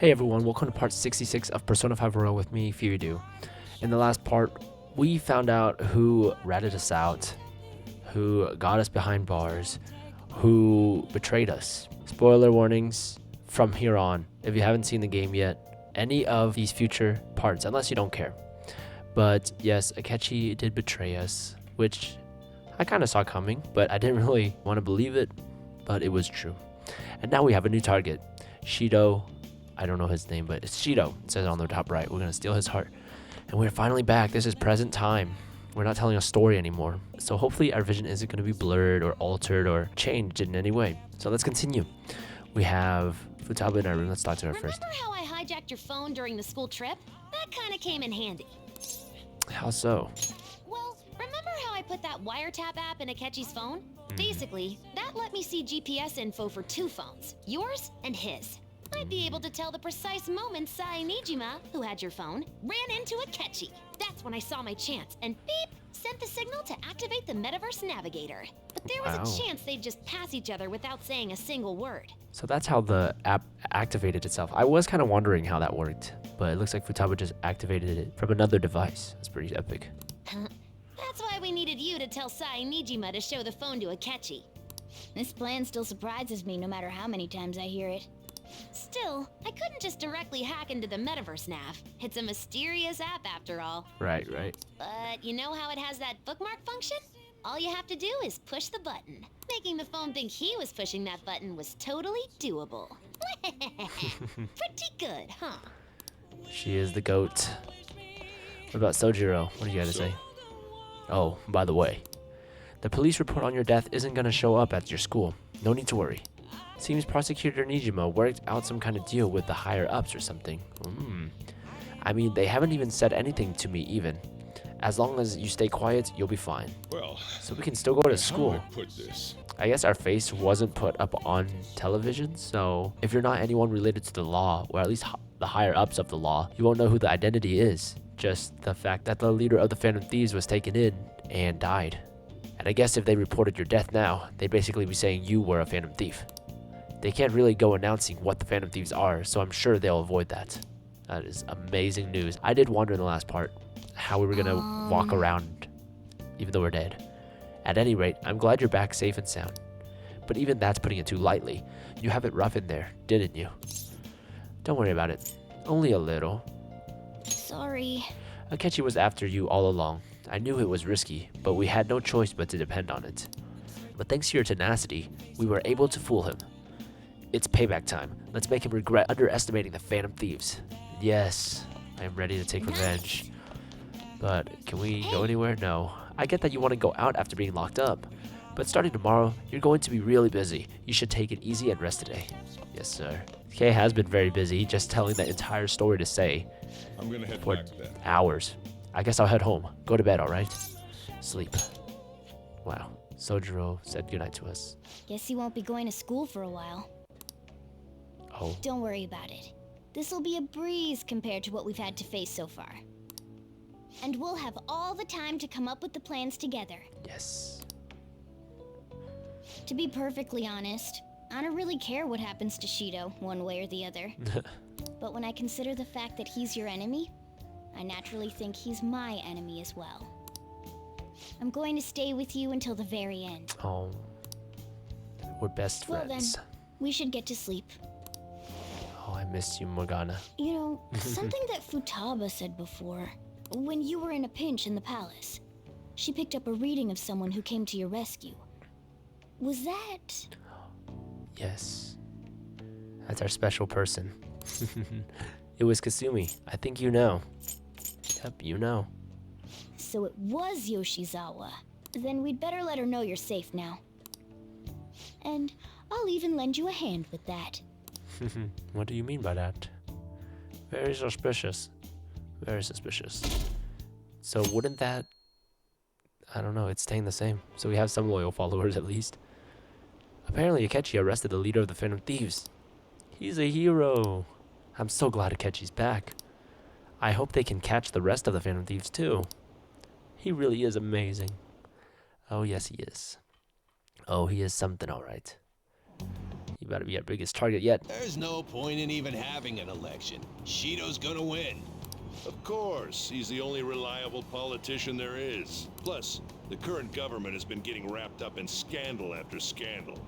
Hey everyone, welcome to part 66 of Persona 5 Royal with me, PhiVidU. In the last part, we found out who ratted us out, who got us behind bars, who betrayed us. Spoiler warnings from here on, if you haven't seen the game yet, any of these future parts, unless you don't care. But yes, Akechi did betray us, which I kind of saw coming, but I didn't really want to believe it, but it was true. And now we have a new target, Shido. I don't know his name, but it's Shido. It says on the top right. We're going to steal his heart. And we're finally back. This is present time. We're not telling a story anymore. So hopefully our vision isn't going to be blurred or altered or changed in any way. So let's continue. We have Futaba in our room. Let's talk to her first. Remember how I hijacked your phone during the school trip? That kind of came in handy. How so? Well, remember how I put that wiretap app in Akechi's phone? Basically, that let me see GPS info for two phones, yours and his. I'd be able to tell the precise moment Sae-Nijima, who had your phone, ran into Akechi. That's when I saw my chance, and beep, sent the signal to activate the Metaverse Navigator. But there was a chance they'd just pass each other without saying a single word. So that's how the app activated itself. I was kind of wondering how that worked, but it looks like Futaba just activated it from another device. That's pretty epic. That's why we needed you to tell Sae-Nijima to show the phone to Akechi. This plan still surprises me no matter how many times I hear it. Still, I couldn't just directly hack into the Metaverse Nav. It's a mysterious app after all. Right. But you know how it has that bookmark function? All you have to do is push the button. Making the phone think he was pushing that button was totally doable. Pretty good, huh? She is the GOAT. What about Sojiro? What do you got to say? Oh, by the way, the police report on your death isn't going to show up at your school. No need to worry. Seems Prosecutor Nijima worked out some kind of deal with the higher-ups or something. I mean, they haven't even said anything to me even. As long as you stay quiet, you'll be fine. Well, so we can still go to school. How do I put this? I guess our face wasn't put up on television, so if you're not anyone related to the law, or at least the higher-ups of the law, you won't know who the identity is. Just the fact that the leader of the Phantom Thieves was taken in and died. And I guess if they reported your death now, they'd basically be saying you were a Phantom Thief. They can't really go announcing what the Phantom Thieves are, so I'm sure they'll avoid that. That is amazing news. I did wonder in the last part how we were going to walk around even though we're dead. At any rate, I'm glad you're back safe and sound. But even that's putting it too lightly. You have it rough in there, didn't you? Don't worry about it. Only a little. Sorry. Akechi was after you all along. I knew it was risky, but we had no choice but to depend on it. But thanks to your tenacity, we were able to fool him. It's payback time. Let's make him regret underestimating the Phantom Thieves. Yes, I am ready to take revenge. But can we go anywhere? No. I get that you want to go out after being locked up. But starting tomorrow, you're going to be really busy. You should take it easy and rest today. Yes, sir. Kay has been very busy, just telling the entire story to say I'm gonna head for back to bed. hours. I guess I'll head home. Go to bed, alright? Sleep. Wow. Sojiro said goodnight to us. Guess he won't be going to school for a while. Oh. Don't worry about it. This'll be a breeze compared to what we've had to face so far. And we'll have all the time to come up with the plans together. Yes. To be perfectly honest, I don't really care what happens to Shido, one way or the other. But when I consider the fact that he's your enemy, I naturally think he's my enemy as well. I'm going to stay with you until the very end. Oh. We're best Well then, friends. we should get to sleep. Oh, I missed you, Morgana. You know, something that Futaba said before, when you were in a pinch in the palace, she picked up a reading of someone who came to your rescue. Was that... Yes. That's our special person. It was Kasumi. I think you know. Yep, you know. So it was Yoshizawa. Then we'd better let her know you're safe now. And I'll even lend you a hand with that. What do you mean by that? Very suspicious. Very suspicious. So wouldn't that... I don't know, it's staying the same. So we have some loyal followers at least. Apparently Akechi arrested the leader of the Phantom Thieves. He's a hero. I'm so glad Akechi's back. I hope they can catch the rest of the Phantom Thieves too. He really is amazing. Oh yes he is. Oh, he is something alright. about to be our biggest target yet. There's no point in even having an election. Shido's gonna win. Of course, he's the only reliable politician there is. Plus, the current government has been getting wrapped up in scandal after scandal.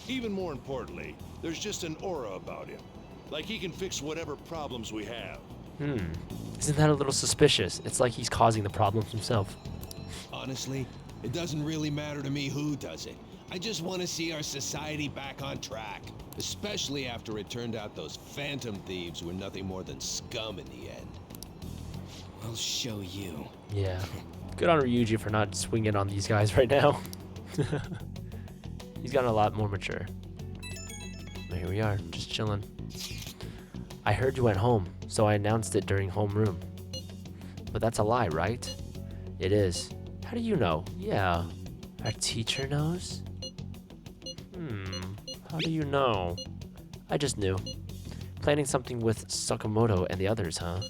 Even more importantly, there's just an aura about him. Like he can fix whatever problems we have. Isn't that a little suspicious? It's like he's causing the problems himself. Honestly, it doesn't really matter to me who does it. I just want to see our society back on track. Especially after it turned out those Phantom Thieves were nothing more than scum in the end. I'll show you. Yeah. Good on Ryuji for not swinging on these guys right now. He's gotten a lot more mature. But here we are, just chilling. I heard you went home, so I announced it during homeroom. But that's a lie, right? It is. How do you know? Yeah. Our teacher knows? How do you know? I just knew. Planning something with Sakamoto and the others, huh?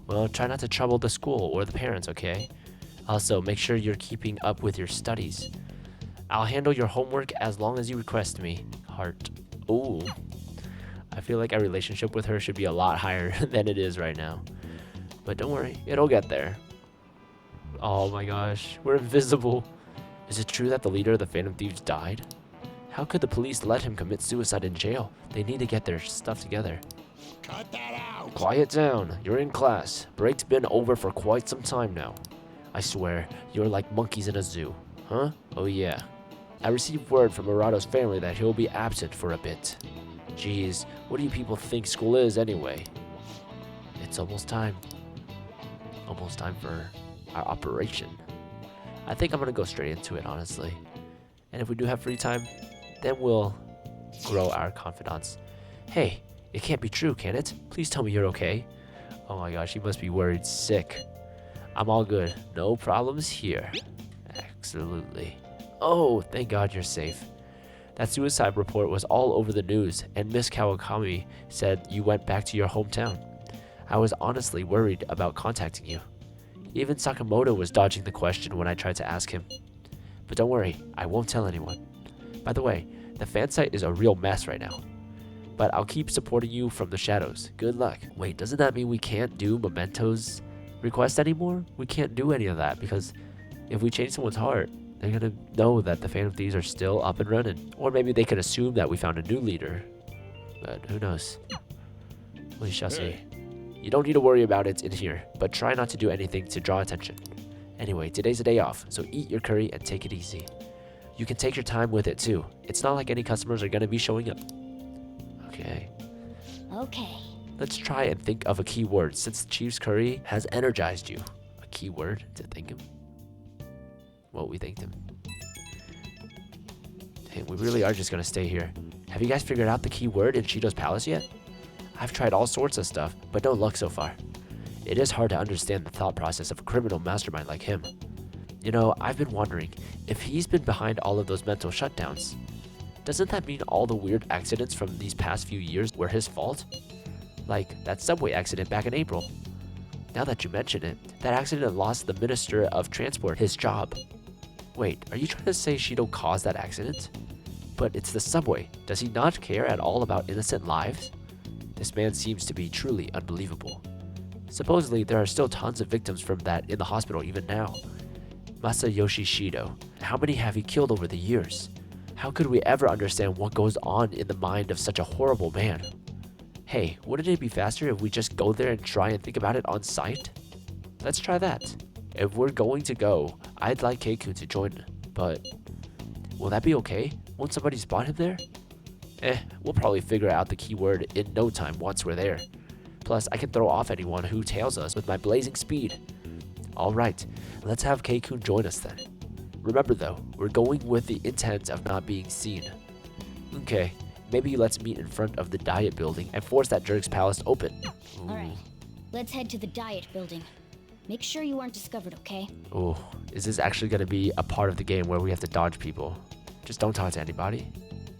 Well, try not to trouble the school or the parents, okay? Also, make sure you're keeping up with your studies. I'll handle your homework as long as you request me. Heart. Ooh. I feel like our relationship with her should be a lot higher than it is right now. But don't worry, it'll get there. Oh my gosh, we're invisible. Is it true that the leader of the Phantom Thieves died? How could the police let him commit suicide in jail? They need to get their stuff together. Cut that out! Quiet down. You're in class. Break's been over for quite some time now. I swear, you're like monkeys in a zoo. Huh? Oh yeah. I received word from Murado's family that he'll be absent for a bit. Jeez, what do you people think school is anyway? It's almost time. Almost time for our operation. I think I'm gonna go straight into it, honestly. And if we do have free time, then we'll grow our confidence. Hey, it can't be true, can it? Please tell me you're okay. Oh my gosh, he must be worried sick. I'm all good. No problems here. Absolutely. Oh, thank God you're safe. That suicide report was all over the news, and Miss Kawakami said you went back to your hometown. I was honestly worried about contacting you. Even Sakamoto was dodging the question when I tried to ask him. But don't worry, I won't tell anyone. By the way, the fan site is a real mess right now. But I'll keep supporting you from the shadows. Good luck. Wait, doesn't that mean we can't do Memento's request anymore? We can't do any of that because if we change someone's heart, they're gonna know that the Phantom Thieves are still up and running. Or maybe they could assume that we found a new leader. But who knows? We shall see. You don't need to worry about it in here, but try not to do anything to draw attention. Anyway, today's a day off, so eat your curry and take it easy. You can take your time with it too. It's not like any customers are gonna be showing up. Okay. Okay. Let's try and think of a keyword since Chief's curry has energized you. A keyword to think of? Well, we thanked him. Hey, we really are just gonna stay here. Have you guys figured out the keyword in Shido's palace yet? I've tried all sorts of stuff, but no luck so far. It is hard to understand the thought process of a criminal mastermind like him. You know, I've been wondering if he's been behind all of those mental shutdowns. Doesn't that mean all the weird accidents from these past few years were his fault? Like that subway accident back in April. Now that you mention it, that accident lost the Minister of Transport his job. Wait, are you trying to say Shido caused that accident? But it's the subway. Does he not care at all about innocent lives? This man seems to be truly unbelievable. Supposedly, there are still tons of victims from that in the hospital even now. Masayoshi Shido. How many have he killed over the years? How could we ever understand what goes on in the mind of such a horrible man? Hey, wouldn't it be faster if we just go there and try and think about it on site? Let's try that. If we're going to go, I'd like Keikun to join, but will that be okay? Won't somebody spot him there? We'll probably figure out the keyword in no time once we're there. Plus, I can throw off anyone who tails us with my blazing speed. Alright, let's have Keikun join us then. Remember though, we're going with the intent of not being seen. Okay, maybe let's meet in front of the Diet Building and force that jerk's palace open. Alright, let's head to the Diet Building. Make sure you aren't discovered, okay? Oh, is this actually going to be a part of the game where we have to dodge people? Just don't talk to anybody,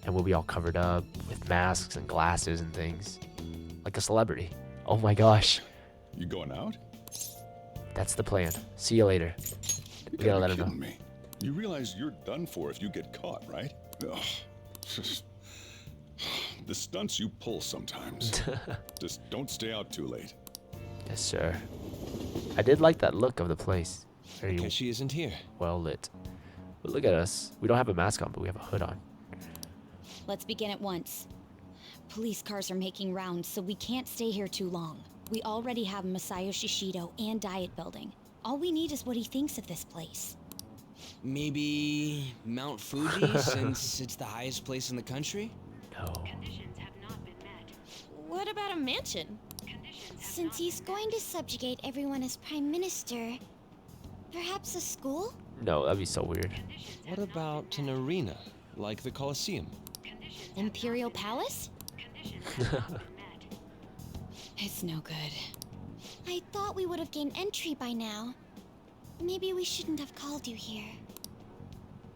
and we'll be all covered up with masks and glasses and things. Like a celebrity. Oh my gosh. You going out? That's the plan. See you later. We gotta let him know. Me. You realize you're done for if you get caught, right? Ugh. Just the stunts you pull sometimes. Just don't stay out too late. Yes, sir. I did like that look of the place. Very Because she isn't here. well lit. But look at us. We don't have a mask on, but we have a hood on. Let's begin at once. Police cars are making rounds, so we can't stay here too long. We already have Masayoshi Shido and Diet Building. All we need is what he thinks of this place. Maybe Mount Fuji, since it's the highest place in the country? No. What about a mansion? Since he's going to subjugate everyone as prime minister, perhaps a school? No, that'd be so weird. What about an arena, like the Colosseum? Imperial Palace? It's no good. I thought we would have gained entry by now. Maybe we shouldn't have called you here.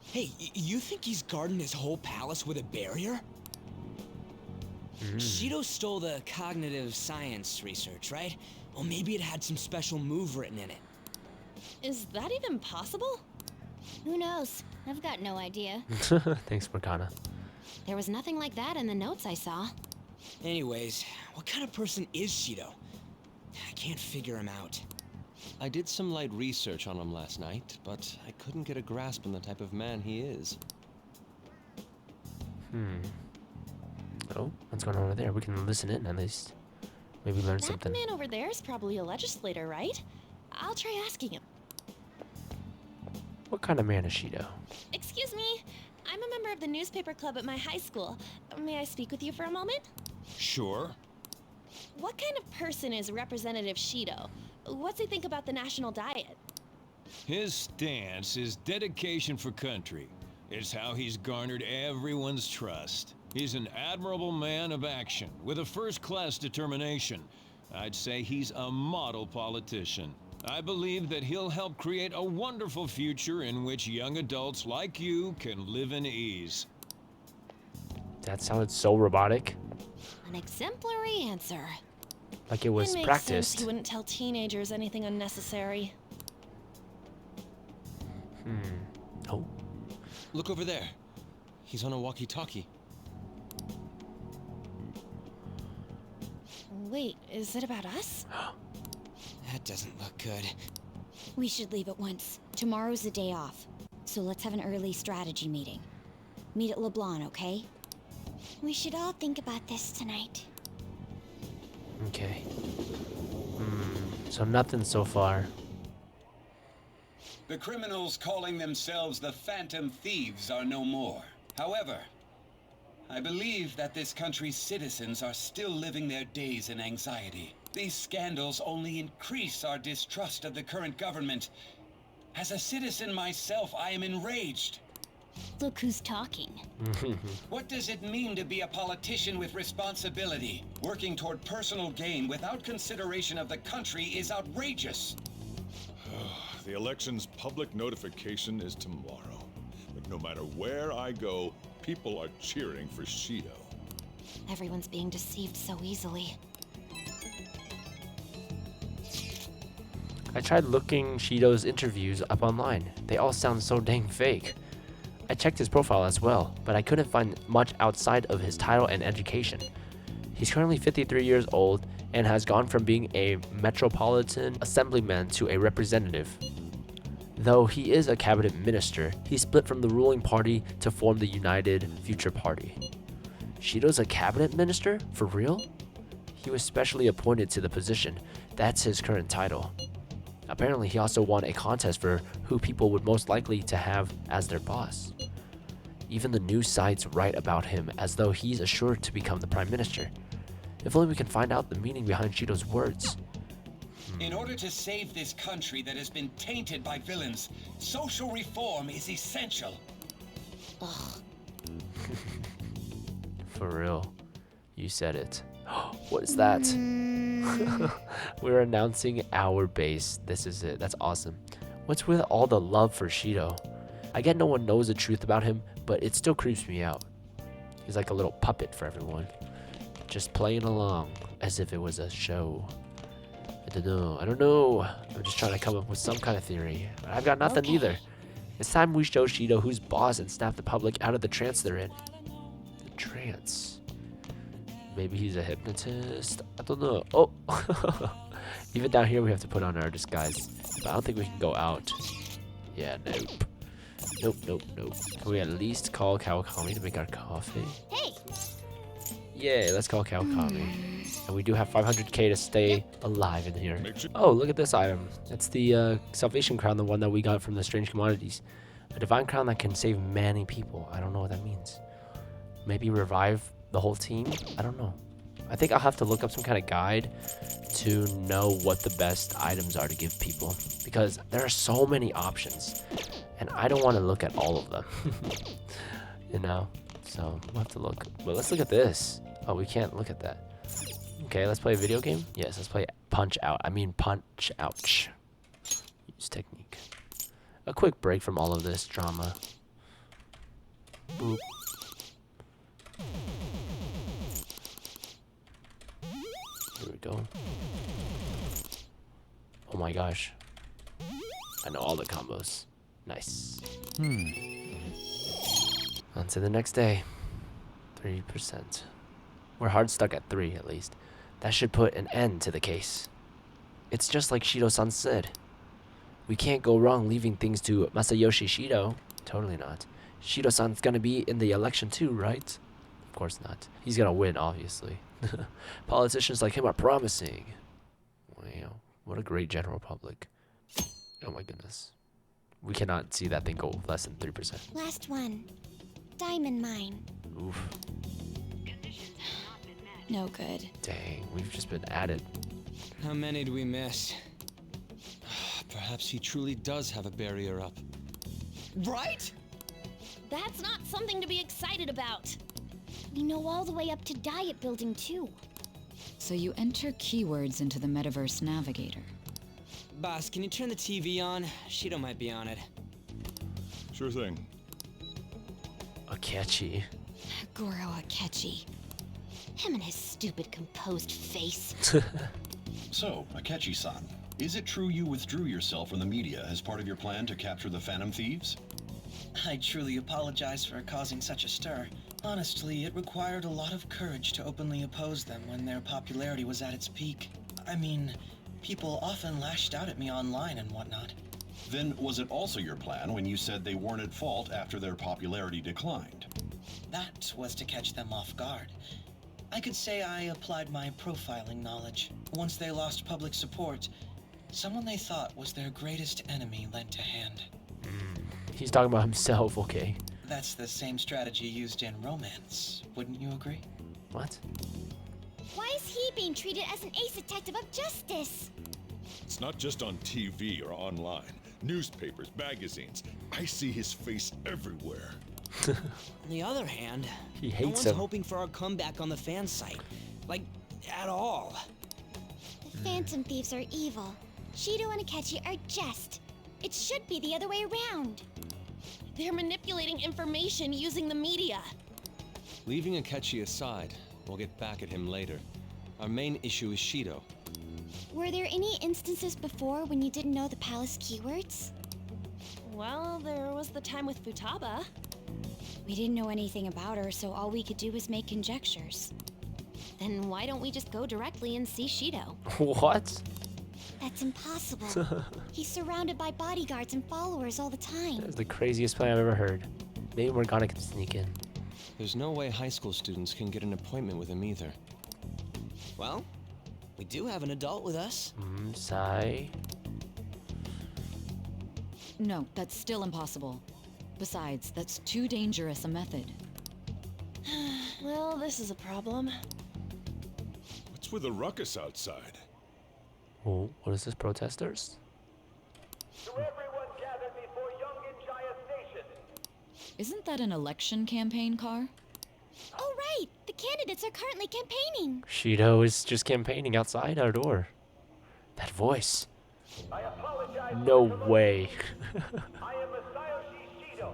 Hey, you think he's guarding his whole palace with a barrier? Shido stole the cognitive science research, right? Well, maybe it had some special move written in it. Is that even possible? Who knows? I've got no idea. Thanks, Morgana. There was nothing like that in the notes I saw. Anyways, what kind of person is Shido? I can't figure him out. I did some light research on him last night, but I couldn't get a grasp on the type of man he is. Oh, what's going on over there? We can listen in at least. Maybe learn That something. man over there is probably a legislator, right? I'll try asking him. What kind of man is Shido? Excuse me, I'm a member of the newspaper club at my high school. May I speak with you for a moment? Sure. What kind of person is Representative Shido? What's he think about the national diet? His stance is dedication for country. It's how he's garnered everyone's trust. He's an admirable man of action with a first-class determination. I'd say he's a model politician. I believe that he'll help create a wonderful future in which young adults like you can live in ease. That sounded so robotic. An exemplary answer. Like it was It makes practiced. sense he wouldn't tell teenagers anything unnecessary. Oh, Look over there. He's on a walkie-talkie. Wait, is it about us? That doesn't look good. We should leave at once. Tomorrow's the day off. So let's have an early strategy meeting. Meet at LeBlanc, okay? We should all think about this tonight. okay. So nothing so far. The criminals calling themselves the Phantom Thieves are no more. However, I believe that this country's citizens are still living their days in anxiety. These scandals only increase our distrust of the current government. As a citizen myself, I am enraged. Look who's talking. What does it mean to be a politician with responsibility? Working toward personal gain without consideration of the country is outrageous. The election's public notification is tomorrow. But no matter where I go, people are cheering for Shido. Everyone's being deceived so easily. I tried looking Shido's interviews up online. They all sound so dang fake. I checked his profile as well, but I couldn't find much outside of his title and education. He's currently 53 years old and has gone from being a metropolitan assemblyman to a representative. Though he is a cabinet minister, he split from the ruling party to form the United Future Party. Shido's a cabinet minister? For real? He was specially appointed to the position. That's his current title. Apparently, he also won a contest for who people would most likely to have as their boss. Even the news sites write about him as though he's assured to become the prime minister. If only we can find out the meaning behind Shido's words. In order to save this country that has been tainted by villains, social reform is essential. For real. You said it. What is that? We're announcing our base. This is it. That's awesome. What's with all the love for Shido? I get no one knows the truth about him, but it still creeps me out. He's like a little puppet for everyone. Just playing along as if it was a show. I don't know. I'm just trying to come up with some kind of theory. But I've got nothing either. It's time we show Shido who's boss and snap the public out of the trance they're in. The trance. Maybe he's a hypnotist. I don't know. Oh, even down here we have to put on our disguise. But I don't think we can go out. Yeah, nope. Nope. Can we at least call Kawakami to make our coffee? Hey! Yeah, let's call Kawakami. And we do have 500k to stay alive in here. Make sure- Oh, look at this item. It's the Salvation Crown, the one that we got from the Strange Commodities. A divine crown that can save many people. I don't know what that means. Maybe revive the whole team? I don't know. I think I'll have to look up some kind of guide to know what the best items are to give people. Because there are so many options. And I don't want to look at all of them. You know? So we'll have to look. But let's look at this. Oh, we can't look at that. Okay, let's play a video game? Yes, let's play Punch Out. Punch Ouch. Use technique. A quick break from all of this drama. Boop. Here we go. Oh my gosh. I know all the combos. Nice. On to the next day. 3%. We're hard stuck at 3 at least. That should put an end to the case. It's just like Shido-san said. We can't go wrong leaving things to Masayoshi Shido. Totally not. Shido-san's gonna be in the election too, right? Of course not. He's gonna win, obviously. Politicians like him are promising. Wow, what a great general public. Oh my goodness. We cannot see that thing go less than 3%. Last one. Diamond mine. Oof. No good. Dang, we've just been at it. How many do we miss? Perhaps he truly does have a barrier up. Right? That's not something to be excited about. We know all the way up to Diet Building, too. So you enter keywords into the Metaverse Navigator. Boss, can you turn the TV on? Shido might be on it. Sure thing. Akechi. Goro Akechi. Him and his stupid composed face. So, Akechi-san, is it true you withdrew yourself from the media as part of your plan to capture the Phantom Thieves? I truly apologize for causing such a stir. Honestly, it required a lot of courage to openly oppose them when their popularity was at its peak. I mean, people often lashed out at me online and whatnot. Then was it also your plan when you said they weren't at fault after their popularity declined? That was to catch them off guard. I could say I applied my profiling knowledge. Once they lost public support, someone they thought was their greatest enemy lent a hand. He's talking about himself, okay. That's the same strategy used in romance, wouldn't you agree? What? Why is he being treated as an ace detective of justice? It's not just on TV or online. Newspapers, magazines. I see his face everywhere. On the other hand, He no hates one's him. hoping for our comeback on the fan site. Like, at all. The Phantom Thieves are evil. Shido and Akechi are just. It should be the other way around. They're manipulating information using the media. Leaving Akechi aside, we'll get back at him later. Our main issue is Shido. Were there any instances before when you didn't know the palace keywords? Well, there was the time with Futaba. We didn't know anything about her, so all we could do was make conjectures. Then why don't we just go directly and see Shido? What? That's impossible. He's surrounded by bodyguards and followers all the time. That's the craziest plan I've ever heard. Maybe Morgana can sneak in. There's no way high school students can get an appointment with him either. Well, we do have an adult with us. Sai. No, that's still impossible. Besides, that's too dangerous a method. Well, this is a problem. What's with the ruckus outside? Oh, what is this, protesters? To everyone gathered before Yongen-Jaya Station. Isn't that an election campaign car? Oh, right! The candidates are currently campaigning. Shido is just campaigning outside our door. That voice. I apologize. No way. I am Masayoshi Shido.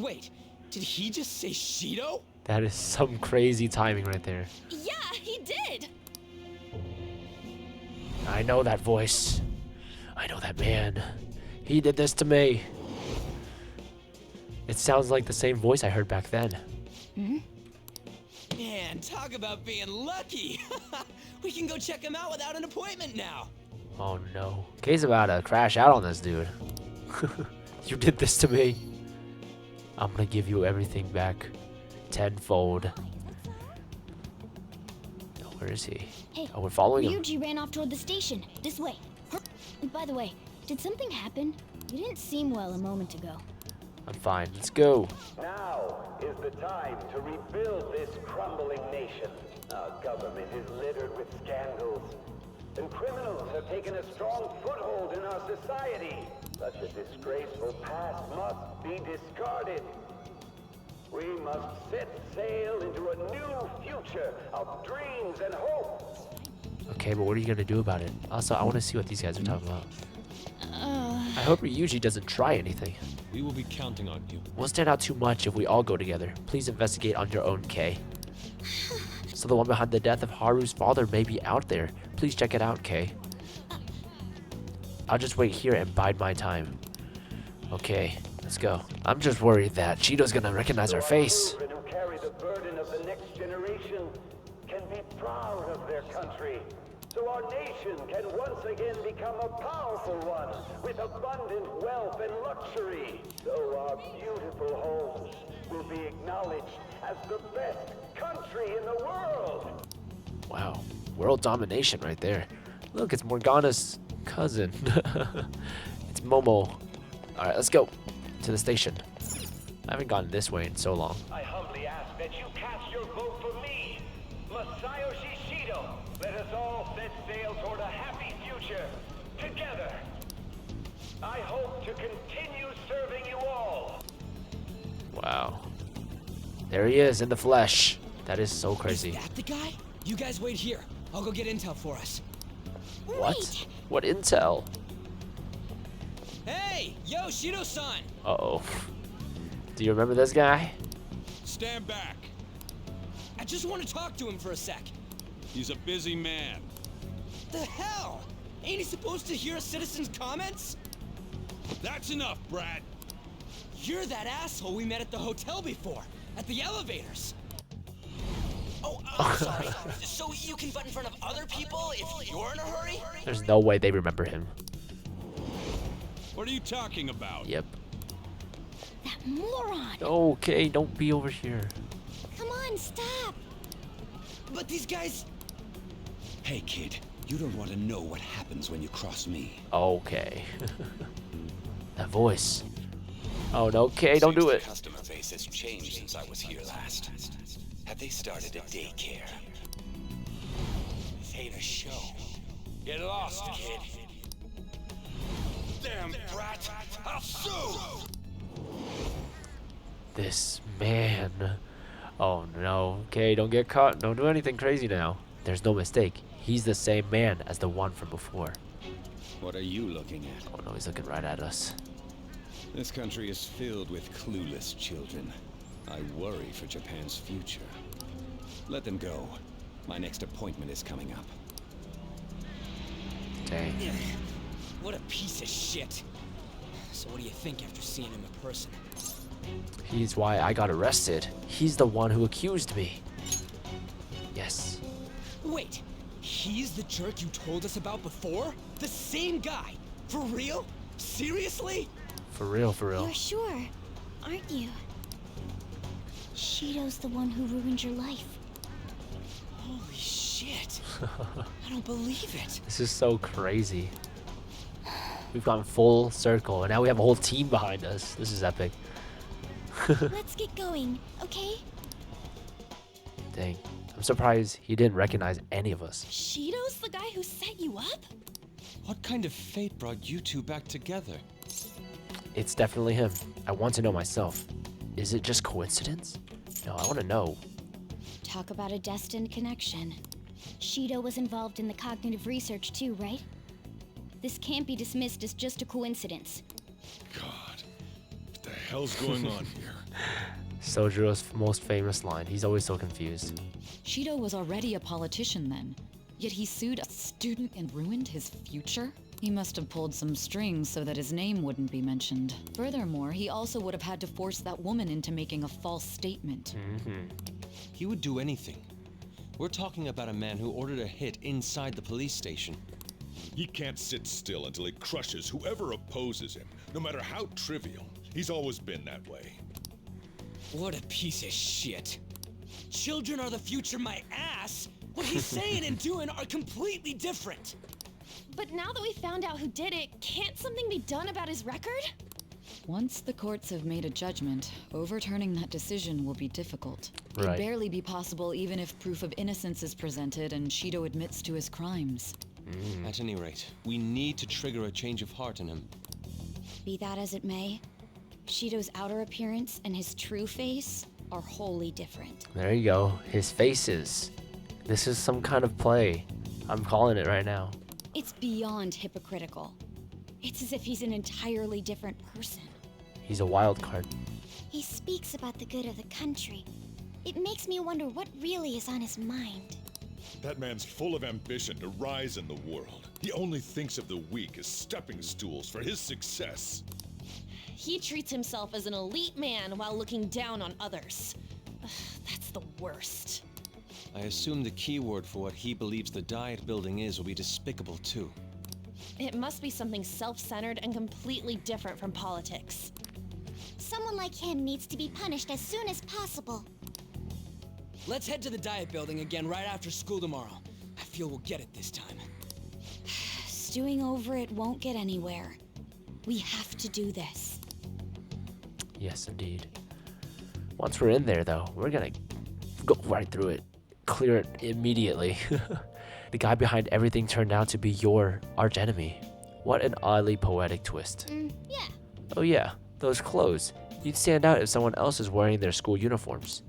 Wait, did he just say Shido? That is some crazy timing right there. Yeah, he did! I know that voice. I know that man. He did this to me. It sounds like the same voice I heard back then. Man, man, talk about being lucky. We can go check him out without an appointment now. Oh no. Kay's about to crash out on this dude. You did this to me. I'm gonna give you everything back tenfold. Oh, where is he? Hey, Oh, we're following him. Ryuji ran off toward the station. This way. By the way, did something happen? You didn't seem well a moment ago. I'm fine. Let's go. Now is the time to rebuild this crumbling nation. Our government is littered with scandals, and criminals have taken a strong foothold in our society. Such a disgraceful past must be discarded. We must set sail into a new future of dreams and hope. Okay, but what are you gonna do about it? Also, I want to see what these guys are talking about. I hope Ryuji doesn't try anything. We will be counting on you. Won't stand out too much if we all go together. Please investigate on your own, Kay. So the one behind the death of Haru's father may be out there. Please check it out, Kay. I'll just wait here and bide my time. Okay, let's go. I'm just worried that Shido's gonna recognize our face. Children who carry the burden of the next generation can be proud of their country. So our nation can once again become a powerful one with abundant wealth and luxury. So our beautiful homes will be acknowledged as the best country in the world. Wow, world domination right there. Look, it's Morgana's cousin. It's Momo. Alright, let's go to the station. I haven't gone this way in so long. I humbly ask that you cast your vote for me, Masayoshi Shido. Let us all set sail toward a happy future together. I hope to continue serving you all. Wow. There he is in the flesh. That is so crazy. Is that the guy? You guys wait here. I'll go get intel for us. What? What intel? Hey, yo, Shido-san. Uh-oh. Do you remember this guy? Stand back. I just want to talk to him for a sec. He's a busy man. The hell? Ain't he supposed to hear a citizen's comments? That's enough, Brad. You're that asshole we met at the hotel before, at the elevators. Oh, I'm sorry. So you can butt in front of other people if you're in a hurry? There's no way they remember him. What are you talking about? Yep. That moron! Okay, don't be over here. Come on, stop! But these guys... Hey, kid, you don't want to know what happens when you cross me. Okay. That voice. Oh no, okay, don't do it. The customer base has changed since I was here last. Have they started a daycare? This ain't a show. Get lost, kid. Damn brat! I'll sue! This man. Oh no. Okay, don't get caught. Don't do anything crazy now. There's no mistake. He's the same man as the one from before. What are you looking at? Oh no, he's looking right at us. This country is filled with clueless children. I worry for Japan's future. Let them go. My next appointment is coming up. Dang. What a piece of shit. So what do you think after seeing him in person? He's why I got arrested. He's the one who accused me. Yes. Wait, he's the jerk you told us about before? The same guy? For real? Seriously? For real, for real. You're sure, aren't you? Shido's the one who ruined your life. Holy shit. I don't believe it. This is so crazy. We've gone full circle, and now we have a whole team behind us. This is epic. Let's get going, okay? Dang. I'm surprised he didn't recognize any of us. Shido's the guy who set you up? What kind of fate brought you two back together? It's definitely him. I want to know myself. Is it just coincidence? No, I want to know. Talk about a destined connection. Shido was involved in the cognitive research too, right? This can't be dismissed as just a coincidence. God, what the hell's going on here? Sojiro's most famous line. He's always so confused. Shido was already a politician then, yet he sued a student and ruined his future? He must have pulled some strings so that his name wouldn't be mentioned. Furthermore, he also would have had to force that woman into making a false statement. He would do anything, We're talking about a man who ordered a hit inside the police station. He can't sit still until he crushes whoever opposes him, no matter how trivial. He's always been that way. What a piece of shit. Children are the future, my ass! What he's saying and doing are completely different. But now that we found out who did it, can't something be done about his record? Once the courts have made a judgment, overturning that decision will be difficult. Right. It'd barely be possible even if proof of innocence is presented and Shido admits to his crimes. At any rate, we need to trigger a change of heart in him. Be that as it may, Shido's outer appearance and his true face are wholly different. There you go. His faces. This is some kind of play. I'm calling it right now. It's beyond hypocritical. It's as if he's an entirely different person. He's a wild card. He speaks about the good of the country. It makes me wonder what really is on his mind. That man's full of ambition to rise in the world. He only thinks of the weak as stepping stools for his success. He treats himself as an elite man while looking down on others. Ugh, that's the worst. I assume the keyword for what he believes the diet building is will be despicable too. It must be something self-centered and completely different from politics. Someone like him needs to be punished as soon as possible. Let's head to the diet building again right after school tomorrow. I feel we'll get it this time. Stewing over it won't get anywhere. We have to do this. Yes, indeed. Once we're in there, though, we're gonna go right through it. Clear it immediately. The guy behind everything turned out to be your archenemy. What an oddly poetic twist. Yeah. Oh yeah, those clothes. You'd stand out if someone else is wearing their school uniforms.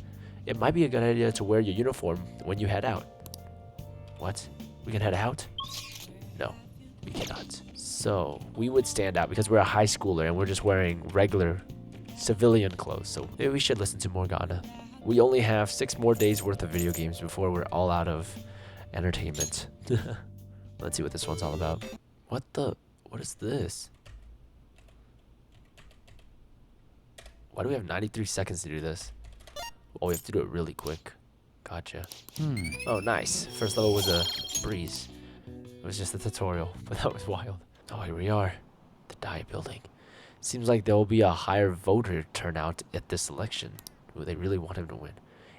It might be a good idea to wear your uniform when you head out. What? We can head out? No, we cannot. So, we would stand out because we're a high schooler and we're just wearing regular civilian clothes. So, maybe we should listen to Morgana. We only have 6 more days worth of video games before we're all out of entertainment. Let's see what this one's all about. What is this? Why do we have 93 seconds to do this? Oh, we have to do it really quick. Gotcha. Oh, nice. First level was a breeze. It was just a tutorial, but that was wild. Oh, here we are. The diet building. Seems like there will be a higher voter turnout at this election. Ooh, they really want him to win.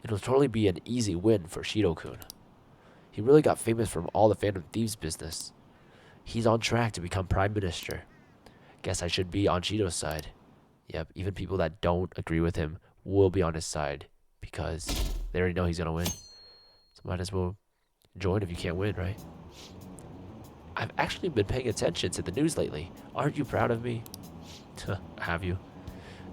It'll totally be an easy win for Shido-kun. He really got famous from all the Phantom Thieves business. He's on track to become Prime Minister. Guess I should be on Shido's side. Yep, even people that don't agree with him will be on his side because they already know he's gonna win. So might as well join if you can't win, right? I've actually been paying attention to the news lately. Aren't you proud of me? Have you?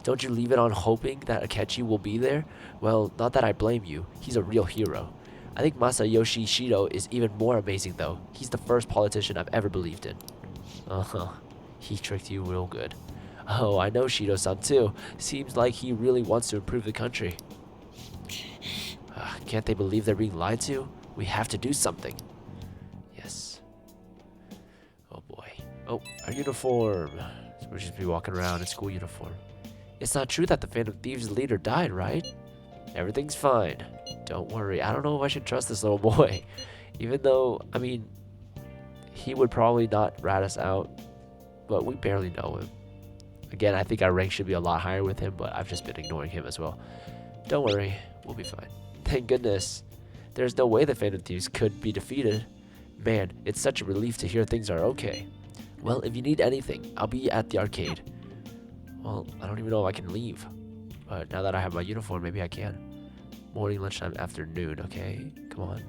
Don't you leave it on hoping that Akechi will be there? Well, not that I blame you. He's a real hero. I think Masayoshi Shido is even more amazing though. He's the first politician I've ever believed in. Uh-huh. He tricked you real good. Oh, I know Shido-san too. Seems like he really wants to improve the country. Can't they believe they're being lied to? We have to do something. Yes. Oh boy. Oh, our uniform. So we'll just be walking around in school uniform. It's not true that the Phantom Thieves leader died, right? Everything's fine. Don't worry. I don't know if I should trust this little boy. Even though, I mean, he would probably not rat us out. But we barely know him. Again, I think our rank should be a lot higher with him, but I've just been ignoring him as well. Don't worry. We'll be fine. Thank goodness. There's no way the Phantom Thieves could be defeated. Man, it's such a relief to hear things are okay. Well, if you need anything, I'll be at the arcade. Well, I don't even know if I can leave. But now that I have my uniform, maybe I can. Morning, lunchtime, afternoon, okay? Come on.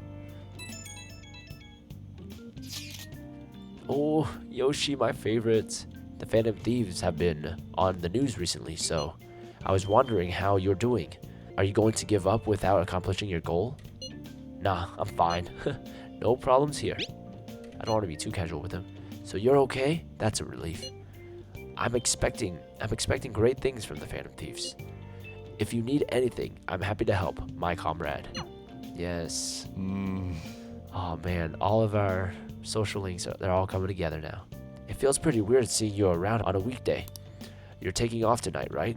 Oh, Yoshi, my favorite. The Phantom Thieves have been on the news recently, so I was wondering how you're doing. Are you going to give up without accomplishing your goal? Nah, I'm fine. No problems here. I don't want to be too casual with him. So you're okay? That's a relief. I'm expecting great things from the Phantom Thieves. If you need anything, I'm happy to help, my comrade. Yes. Oh man, all of our social links, they're all coming together now. It feels pretty weird seeing you around on a weekday. You're taking off tonight, right?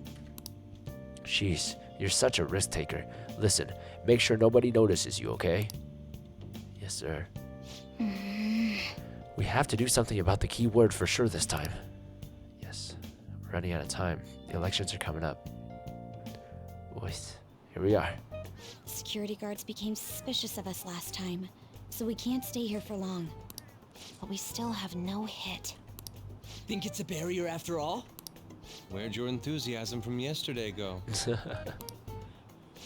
Jeez, you're such a risk taker. Listen, make sure nobody notices you, okay? Yes, sir. We have to do something about the keyword for sure this time. Yes, we're running out of time. The elections are coming up. Boys, here we are. Security guards became suspicious of us last time, so we can't stay here for long. But we still have no hit. Think it's a barrier after all? Where'd your enthusiasm from yesterday go?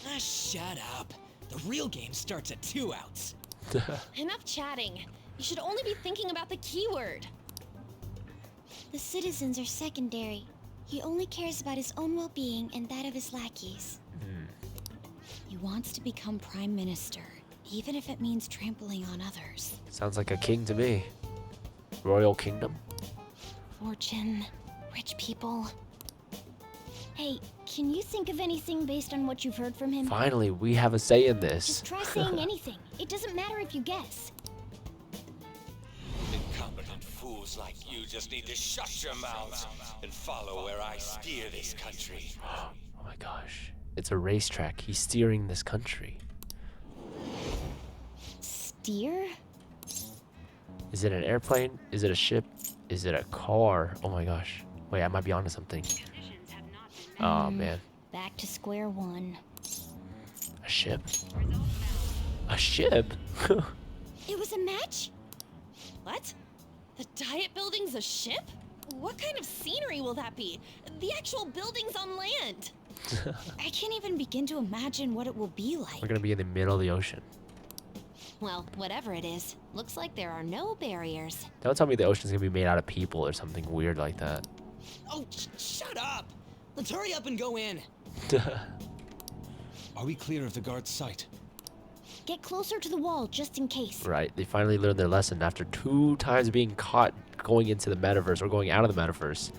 Ah, shut up. The real game starts at 2 outs. Enough chatting. You should only be thinking about the keyword. The citizens are secondary. He only cares about his own well-being and that of his lackeys. He wants to become prime minister, even if it means trampling on others. Sounds like a king to me. Royal kingdom? Fortune, rich people. Hey, can you think of anything based on what you've heard from him? Finally, we have a say in this. Just try saying anything. It doesn't matter if you guess. Incompetent fools like you just need to shut your mouths and follow where I steer this country. Oh my gosh. It's a racetrack. He's steering this country. Steer? Is it an airplane? Is it a ship? Is it a car? Oh my gosh. Wait, I might be onto something. Oh man. Back to square one. A ship? A ship? It was a match? What? The Diet Building's a ship? What kind of scenery will that be? The actual building's on land. I can't even begin to imagine what it will be like. We're gonna be in the middle of the ocean. Well, whatever it is, looks like there are no barriers. Don't tell me the ocean's gonna be made out of people or something weird like that. Oh, shut up! Let's hurry up and go in. Are we clear of the guard's sight? Get closer to the wall just in case. Right, they finally learned their lesson after 2 times being caught going into the metaverse or going out of the metaverse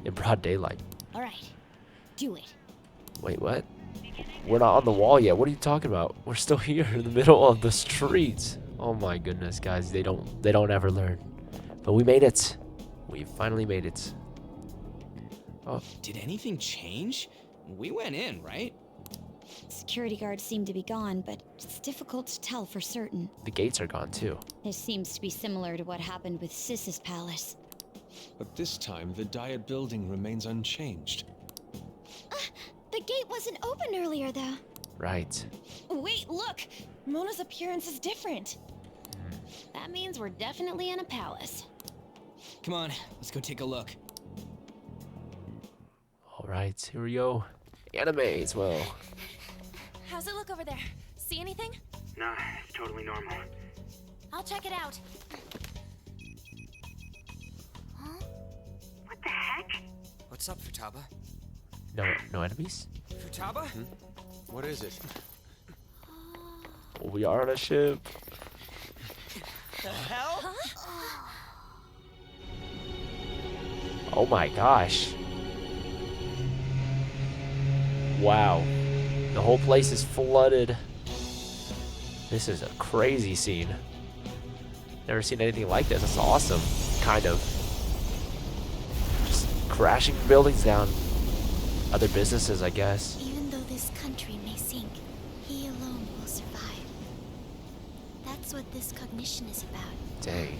in broad daylight. All right, do it. Wait, what? We're not on the wall yet. What are you talking about? We're still here in the middle of the streets. Oh my goodness, guys, they don't ever learn. But we made it. We finally made it. Oh. Did anything change? We went in, right? Security guards seem to be gone, but it's difficult to tell for certain. The gates are gone too. This seems to be similar to what happened with Sis's palace. But this time, the Diet building remains unchanged. The gate wasn't open earlier, though. Right. Wait, look! Mona's appearance is different. That means we're definitely in a palace. Come on, let's go take a look. All right, here we go. Anime as well. How's it look over there? See anything? Nah, it's totally normal. I'll check it out. Huh? What the heck? What's up, Futaba? No enemies? Futaba? What is it? We are on a ship. The hell? Oh my gosh. Wow. The whole place is flooded. This is a crazy scene. Never seen anything like this. That's awesome. Kind of. Just crashing buildings down. Other businesses, I guess. Even though this country may sink, he alone will survive. That's what this cognition is about. Dang.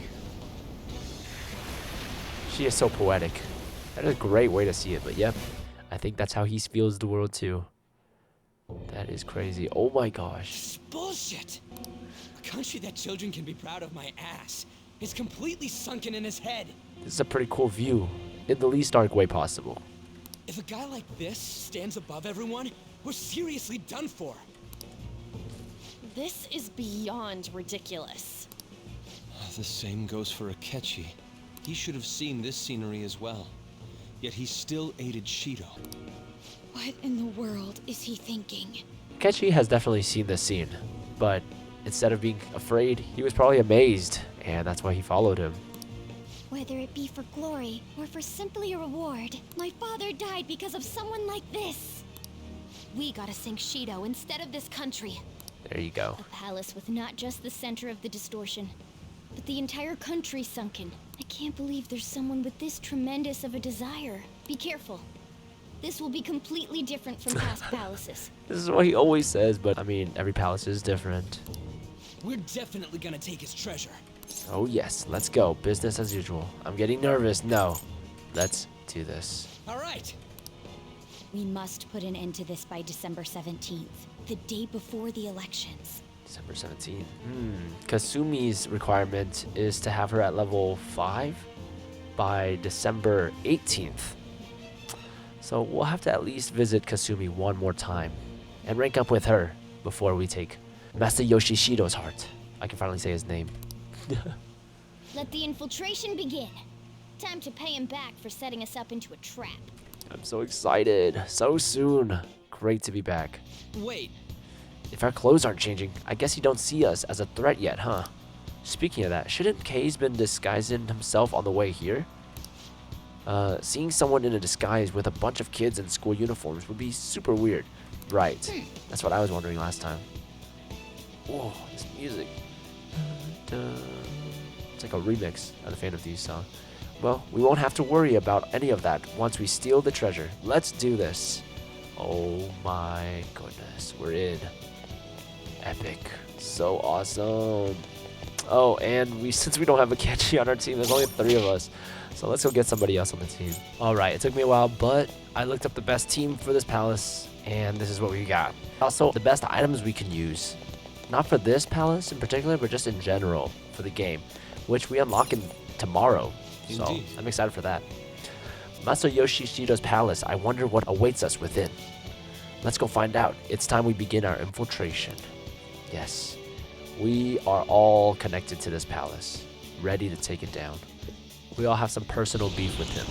She is so poetic. That is a great way to see it, but yep. I think that's how he feels the world too. That is crazy. Oh my gosh. This is bullshit. A country that children can be proud of my ass is completely sunken in his head. This is a pretty cool view, in the least dark way possible. If a guy like this stands above everyone, we're seriously done for. This is beyond ridiculous. The same goes for Akechi. He should have seen this scenery as well. Yet he still aided Shido. What in the world is he thinking? Akechi has definitely seen this scene, but instead of being afraid, he was probably amazed, and that's why he followed him. Whether it be for glory or for simply a reward, my father died because of someone like this. We gotta sink Shido instead of this country. There you go. A palace with not just the center of the distortion, but the entire country sunken. I can't believe there's someone with this tremendous of a desire. Be careful. This will be completely different from past palaces. This is what he always says, but I mean, every palace is different. We're definitely gonna take his treasure. Oh yes, let's go. Business as usual. I'm getting nervous. No. Let's do this. All right. We must put an end to this by December 17th, the day before the elections. December 17th. Kasumi's requirement is to have her at level 5 by December 18th. So we'll have to at least visit Kasumi one more time and rank up with her before we take Masayoshi Shido's heart. I can finally say his name. Let the infiltration begin. Time to pay him back for setting us up into a trap. I'm so excited. So soon. Great to be back. Wait. If our clothes aren't changing, I guess you don't see us as a threat yet, huh? Speaking of that, shouldn't Kei's been disguising himself on the way here? Seeing someone in a disguise with a bunch of kids in school uniforms would be super weird. Right. That's what I was wondering last time. Whoa, this music. It's like a remix of the Phantom Thieves song. Well, we won't have to worry about any of that once we steal the treasure. Let's do this. Oh my goodness, we're in. Epic. So awesome. Oh, and since we don't have a Akechi on our team, there's only 3 of us. So let's go get somebody else on the team. Alright, it took me a while, but I looked up the best team for this palace, and this is what we got. Also, the best items we can use. Not for this palace in particular, but just in general for the game, which we unlock tomorrow. So Indeed. I'm excited for that. Masayoshi Shido's palace. I wonder what awaits us within. Let's go find out. It's time we begin our infiltration. Yes, we are all connected to this palace, ready to take it down. We all have some personal beef with him.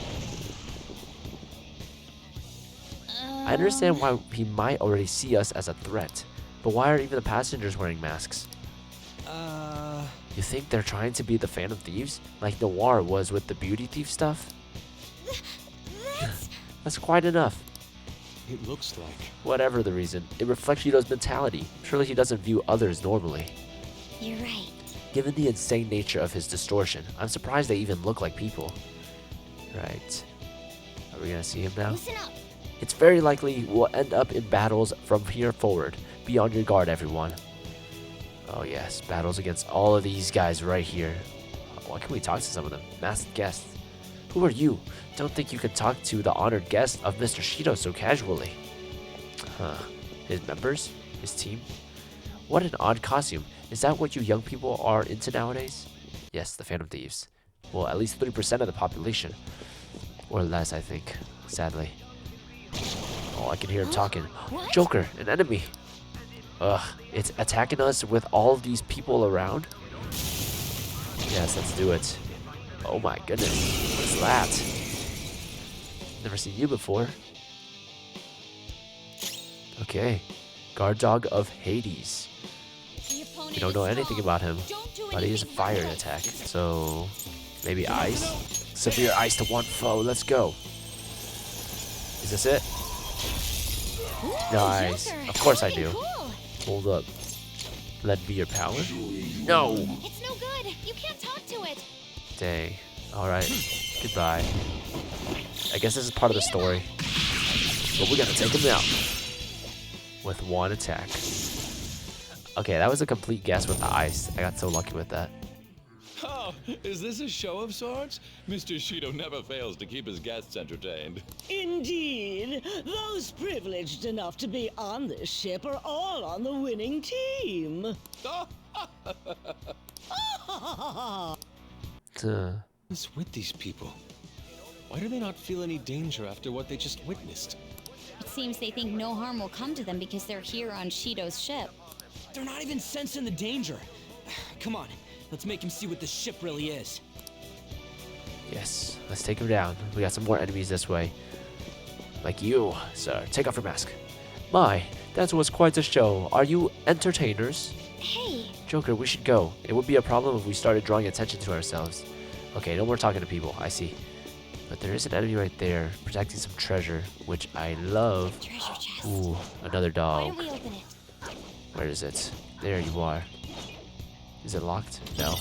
I understand why he might already see us as a threat, but why are even the passengers wearing masks? You think they're trying to be the Phantom Thieves, like Noir was with the beauty thief stuff? That's quite enough. It looks like. Whatever the reason, it reflects Shido's mentality. Surely he doesn't view others normally. You're right. Given the insane nature of his distortion, I'm surprised they even look like people. Right. Are we gonna see him now? Listen up. It's very likely we'll end up in battles from here forward. Be on your guard, everyone. Oh yes, battles against all of these guys right here. Why can't we talk to some of them? Masked guests. Who are you? Don't think you can talk to the honored guest of Mr. Shido so casually. Huh. His members? His team? What an odd costume. Is that what you young people are into nowadays? Yes, the Phantom Thieves. Well, at least 3% of the population. Or less, I think. Sadly. Oh, I can hear him talking. Joker, an enemy. Ugh, it's attacking us with all of these people around? Yes, let's do it. Oh my goodness, what is that? Never seen you before. Okay, guard dog of Hades. We don't know anything about him, but he has a fire attack. So, maybe ice? Severe ice to one foe, let's go. Is this it? Nice, of course I do. Hold up. Let be your power? No! It's no good. You can't talk to it. Dang. Alright. Goodbye. I guess this is part of the story. But we gotta take him out. With one attack. Okay, that was a complete guess with the ice. I got so lucky with that. Oh, is this a show of sorts? Mr. Shido never fails to keep his guests entertained. Indeed. Those privileged enough to be on this ship are all on the winning team. What's with these people? Why do they not feel any danger after what they just witnessed? It seems they think no harm will come to them because they're here on Shido's ship. They're not even sensing the danger. Come on, let's make him see what this ship really is. Yes, let's take him down. We got some more enemies this way. Like you, sir. Take off your mask. My, that was quite a show. Are you entertainers? Hey. Joker, we should go. It would be a problem if we started drawing attention to ourselves. Okay, no more talking to people. I see. But there is an enemy right there, protecting some treasure, which I love. Treasure chest. Ooh, another Why dog. don't we open it? Where is it? There you are. Is it locked? No.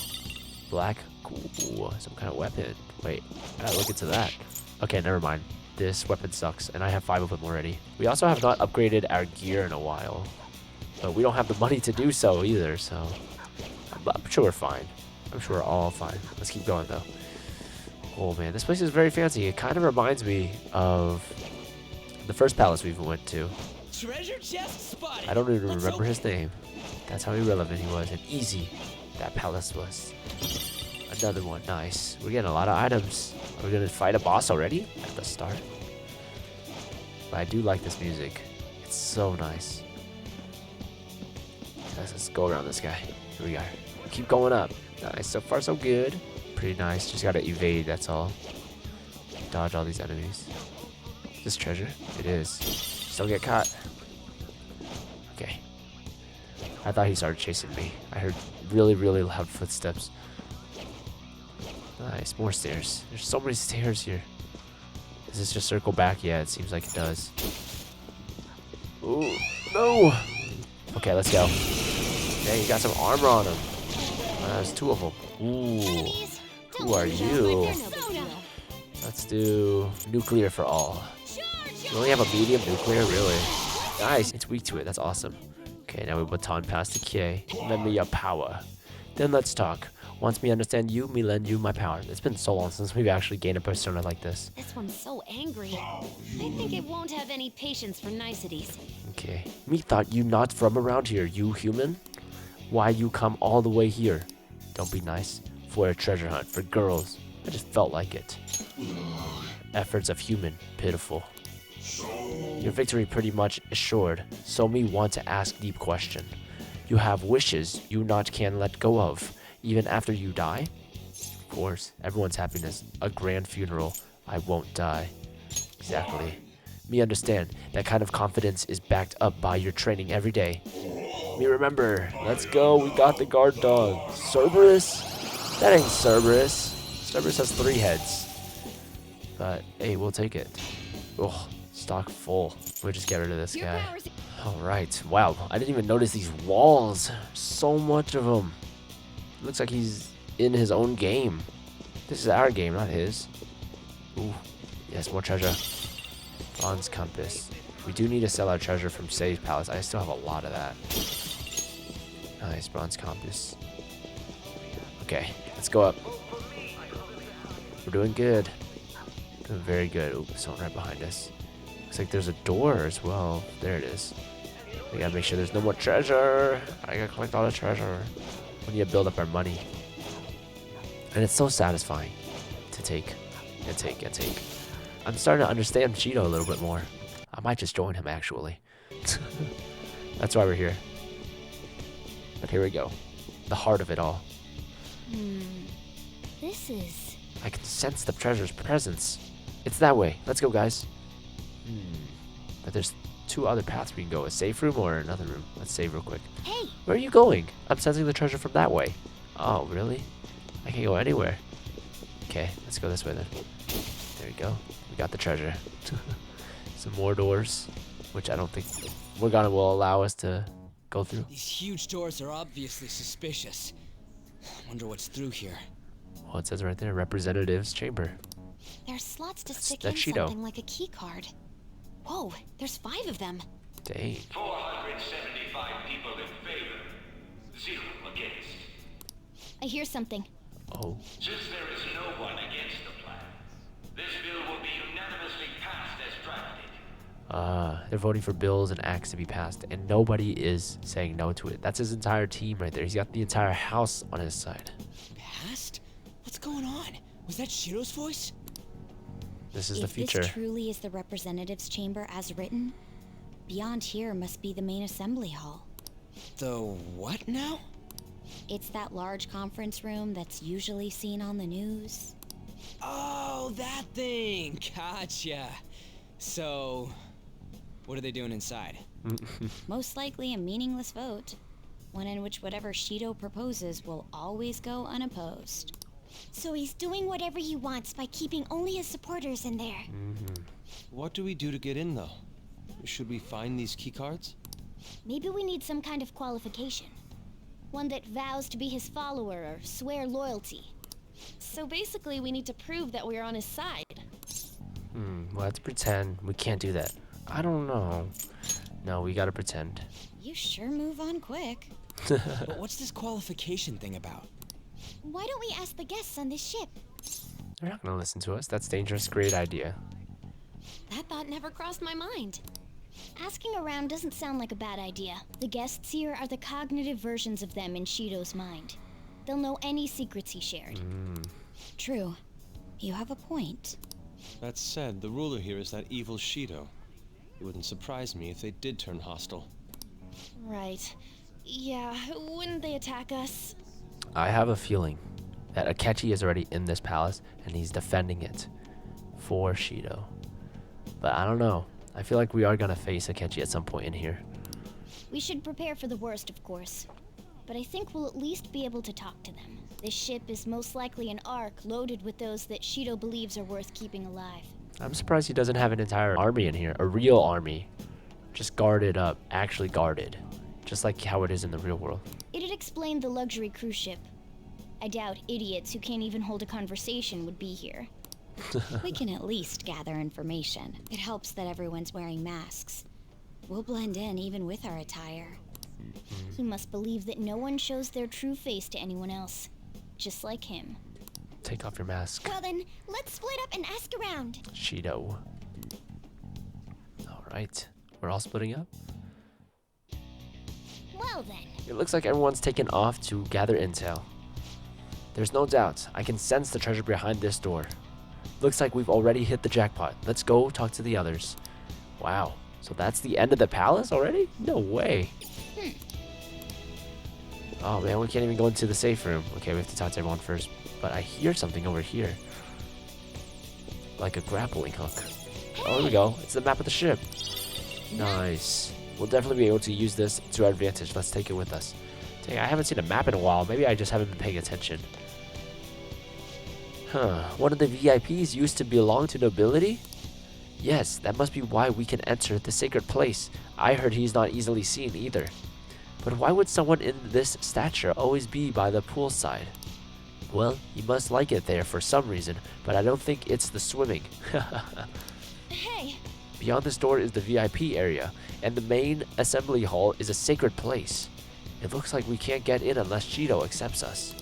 Black? Cool. Some kind of weapon. Wait, I gotta look into that. Okay, never mind. This weapon sucks, and I have 5 of them already. We also have not upgraded our gear in a while. But we don't have the money to do so either, so... But I'm sure we're fine. I'm sure we're all fine. Let's keep going though. Oh man, this place is very fancy. It kind of reminds me of the first palace we went to. Treasure chest spotted. I don't even remember his name. That's how irrelevant he was and easy that palace was. Another one, nice. We're getting a lot of items. Are we gonna fight a boss already at the start? But I do like this music. It's so nice. Let's go around this guy. Here we are. Keep going up. Nice. So far, so good. Pretty nice. Just gotta evade. That's all. Dodge all these enemies. Is this treasure? It is. Just don't get caught. Okay. I thought he started chasing me. I heard really, really loud footsteps. Nice. More stairs. There's so many stairs here. Does this just circle back? Yeah, it seems like it does. Ooh. No! Okay, let's go. Yeah, he got some armor on him. There's two of them. Ooh. Who are you? Let's do nuclear for all. You only have a medium nuclear? Really? Nice. It's weak to it. That's awesome. Okay, now we baton pass to Kie. Lend me your power. Then let's talk. Once me understand you, me lend you my power. It's been so long since we've actually gained a persona like this. This one's so angry. I think it won't have any patience for niceties. Okay. Me thought you not from around here, you human? Why you come all the way here? Don't be nice. For a treasure hunt, for girls. I just felt like it. Efforts of human, pitiful. Your victory pretty much assured, so me want to ask deep question. You have wishes you not can let go of, even after you die? Of course, everyone's happiness, a grand funeral, I won't die. Exactly. Me understand, that kind of confidence is backed up by your training every day. Me remember, let's go, we got the guard dog. Cerberus? That ain't Cerberus. Cerberus has 3 heads. But, hey, we'll take it. Oh, stock full. We'll just get rid of this guy. Alright, wow, I didn't even notice these walls. So much of them. Looks like he's in his own game. This is our game, not his. Ooh, yes, more treasure. Bronze compass. We do need to sell our treasure from Sage Palace. I still have a lot of that. Nice, bronze compass. Okay, let's go up. We're doing good. Doing very good. Ooh, someone right behind us. Looks like there's a door as well. There it is. We gotta make sure there's no more treasure. I gotta collect all the treasure. We need to build up our money. And it's so satisfying to take. And take, and take. I'm starting to understand Shido a little bit more. I might just join him, actually. That's why we're here. But here we go. The heart of it all. This is... I can sense the treasure's presence. It's that way. Let's go, guys. But there's 2 other paths we can go. A safe room or another room. Let's save real quick. Hey! Where are you going? I'm sensing the treasure from that way. Oh, really? I can't go anywhere. Okay, let's go this way then. There we go. We got the treasure. Some more doors, which I don't think Morgana will allow us to go through. These huge doors are obviously suspicious. Wonder what's through here. Oh, it says right there, representative's chamber. There's slots to stick that's in Shido. something like a key card. Whoa, there's 5 of them. Dang. 475 people in favor, 0 against. I hear something. Oh. Since there is no one against the plan, this bill will be unanimously passed as drafted. They're voting for bills and acts to be passed, and nobody is saying no to it. That's his entire team right there. He's got the entire house on his side. Passed? What's going on? Was that Shido's voice? This is the If future. this truly is the representatives' chamber as written, beyond here must be the main assembly hall. The what now? It's that large conference room that's usually seen on the news. Oh, that thing! Gotcha. So, what are they doing inside? Most likely a meaningless vote, one in which whatever Shido proposes will always go unopposed. So he's doing whatever he wants by keeping only his supporters in there. What do we do to get in, though? Should we find these keycards? Maybe we need some kind of qualification. One that vows to be his follower or swear loyalty. So basically, we need to prove that we're on his side. Well, let's pretend. We can't do that. I don't know. No, we gotta pretend. You sure move on quick. But what's this qualification thing about? Why don't we ask the guests on this ship? They're not gonna listen to us. That's dangerous. Great idea. That thought never crossed my mind. Asking around doesn't sound like a bad idea. The guests here are the cognitive versions of them in Shido's mind. They'll know any secrets he shared. True. You have a point. That said, the ruler here is that evil Shido. It wouldn't surprise me if they did turn hostile. Right. Yeah, wouldn't they attack us? I have a feeling that Akechi is already in this palace and he's defending it for Shido. But I don't know. I feel like we are gonna face Akechi at some point in here. We should prepare for the worst, of course. But I think we'll at least be able to talk to them. This ship is most likely an ark loaded with those that Shido believes are worth keeping alive. I'm surprised he doesn't have an entire army in here. A real army. Just guarded up. Actually guarded. Just like how it is in the real world. It'd explain the luxury cruise ship. I doubt idiots who can't even hold a conversation would be here. We can at least gather information. It helps that everyone's wearing masks. We'll blend in even with our attire. He must believe that no one shows their true face to anyone else. Just like him. Take off your mask. Well then, let's split up and ask around. Shido. Alright. We're all splitting up? Well then. It looks like everyone's taken off to gather intel. There's no doubt. I can sense the treasure behind this door. Looks like we've already hit the jackpot. Let's go talk to the others. Wow. So that's the end of the palace already? No way. Oh man, we can't even go into the safe room. Okay, we have to talk to everyone first. But I hear something over here. Like a grappling hook. Oh, here we go. It's the map of the ship. Nice. We'll definitely be able to use this to our advantage. Let's take it with us. Dang, I haven't seen a map in a while. Maybe I just haven't been paying attention. Huh. One of the VIPs used to belong to nobility? Yes, that must be why we can enter the sacred place. I heard he's not easily seen either. But why would someone in this stature always be by the poolside? Well, he must like it there for some reason, but I don't think it's the swimming. Hey! Beyond this door is the VIP area, and the main assembly hall is a sacred place. It looks like we can't get in unless Shido accepts us.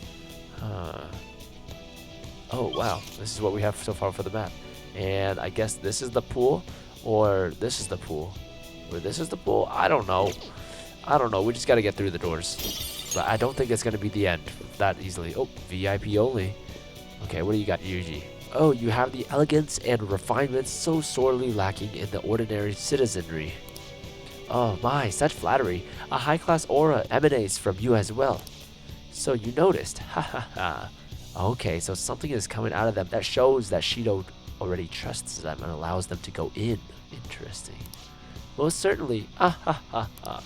Oh wow, this is what we have so far for the map. And I guess this is the pool, or this is the pool, or this is the pool. I don't know. We just gotta get through the doors. But I don't think it's gonna be the end that easily. Oh, VIP only. Okay, what do you got, Yuji? Oh, you have the elegance and refinement so sorely lacking in the ordinary citizenry. Oh my, such flattery. A high-class aura emanates from you as well. So you noticed. Ha ha ha. Okay, so something is coming out of them that shows that Shido already trusts them and allows them to go in. Interesting. Most certainly. Ah ha ha ha.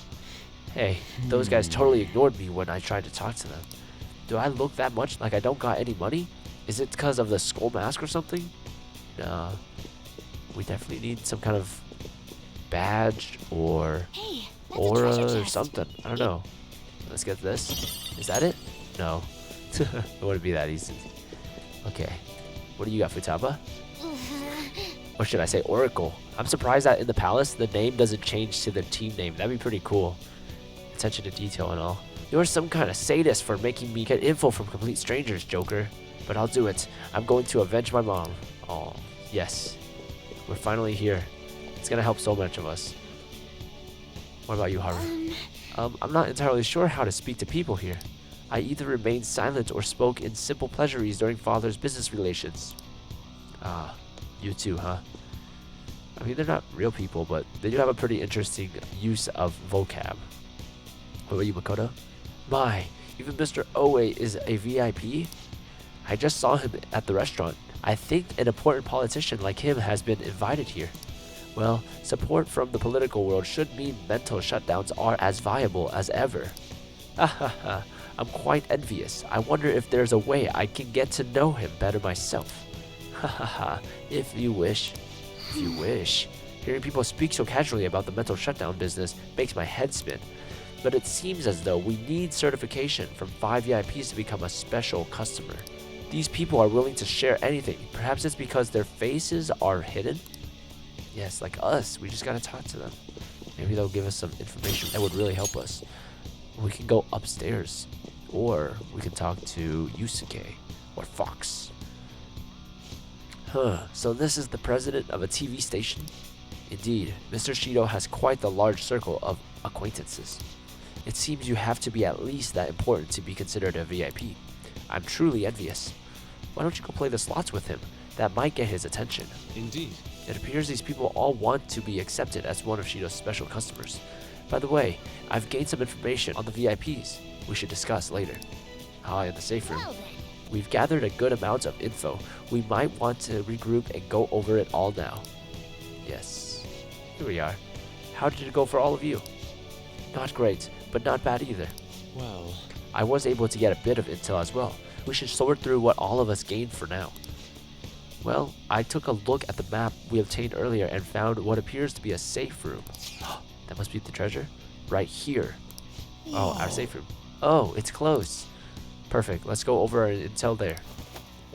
Hey, those guys totally ignored me when I tried to talk to them. Do I look that much like I don't got any money? Is it because of the skull mask or something? Nah. We definitely need some kind of badge or aura or something. I don't know. Let's get this. Is that it? No. It wouldn't be that easy. Okay. What do you got, Futaba? Or should I say Oracle? I'm surprised that in the palace, the name doesn't change to the team name. That'd be pretty cool. Attention to detail and all. You're some kind of sadist for making me get info from complete strangers, Joker. But I'll do it. I'm going to avenge my mom. Oh, yes. We're finally here. It's gonna help so much of us. What about you, Haru? I'm not entirely sure how to speak to people here. I either remained silent or spoke in simple pleasantries during father's business relations. Ah, you too, huh? I mean, they're not real people, but they do have a pretty interesting use of vocab. What about you, Makoto? My, even Mr. Oe is a VIP? I just saw him at the restaurant. I think an important politician like him has been invited here. Well, support from the political world should mean mental shutdowns are as viable as ever. Hahaha, I'm quite envious. I wonder if there's a way I can get to know him better myself. Hahaha, if you wish. If you wish. Hearing people speak so casually about the mental shutdown business makes my head spin. But it seems as though we need certification from 5 VIPs to become a special customer. These people are willing to share anything. Perhaps it's because their faces are hidden? Yes, like us. We just gotta talk to them. Maybe they'll give us some information that would really help us. We can go upstairs, or we can talk to Yusuke or Fox. So this is the president of a TV station? Indeed, Mr. Shido has quite the large circle of acquaintances. It seems you have to be at least that important to be considered a VIP. I'm truly envious. Why don't you go play the slots with him? That might get his attention. Indeed. It appears these people all want to be accepted as one of Shido's special customers. By the way, I've gained some information on the VIPs we should discuss later. In the safe room. We've gathered a good amount of info. We might want to regroup and go over it all now. Yes. Here we are. How did it go for all of you? Not great, but not bad either. Well, I was able to get a bit of intel as well. We should sort through what all of us gained for now. Well, I took a look at the map we obtained earlier and found what appears to be a safe room. That must be the treasure. Right here. Oh, our safe room. Oh, it's closed. Perfect. Let's go over our intel there.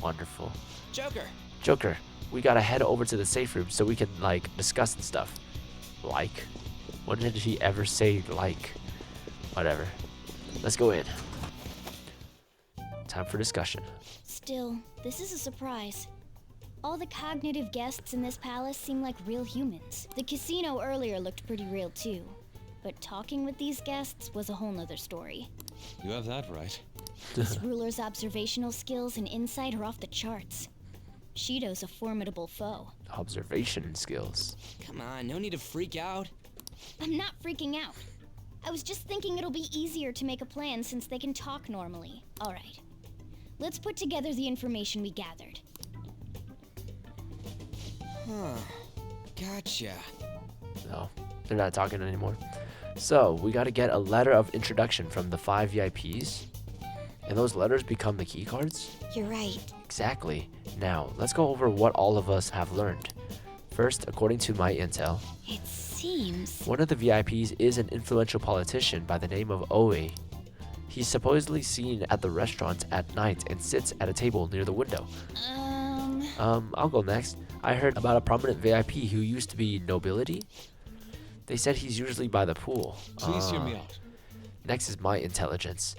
Wonderful. Joker, we gotta head over to the safe room so we can, discuss and stuff. Like? When did he ever say like? Whatever. Let's go in. Time for discussion. Still, this is a surprise. All the cognitive guests in this palace seem like real humans. The casino earlier looked pretty real too. But talking with these guests was a whole nother story. You have that right. This ruler's observational skills and insight are off the charts. Shido's a formidable foe. Observation skills. Come on, no need to freak out. I'm not freaking out. I was just thinking it'll be easier to make a plan since they can talk normally. All right. Let's put together the information we gathered. Gotcha. No, they're not talking anymore. So, we gotta get a letter of introduction from the 5 VIPs. And those letters become the key cards? You're right. Exactly. Now, let's go over what all of us have learned. First, according to my intel, It seems... one of the VIPs is an influential politician by the name of Oe. He's supposedly seen at the restaurant at night and sits at a table near the window. I'll go next. I heard about a prominent VIP who used to be nobility. They said he's usually by the pool. Please hear me out. Next is my intelligence.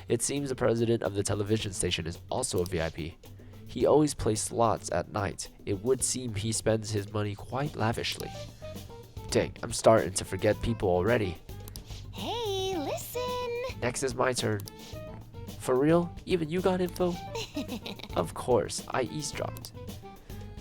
It seems the president of the television station is also a VIP. He always plays slots at night. It would seem he spends his money quite lavishly. Dang, I'm starting to forget people already. Hey, listen! Next is my turn. For real? Even you got info? Of course, I eavesdropped.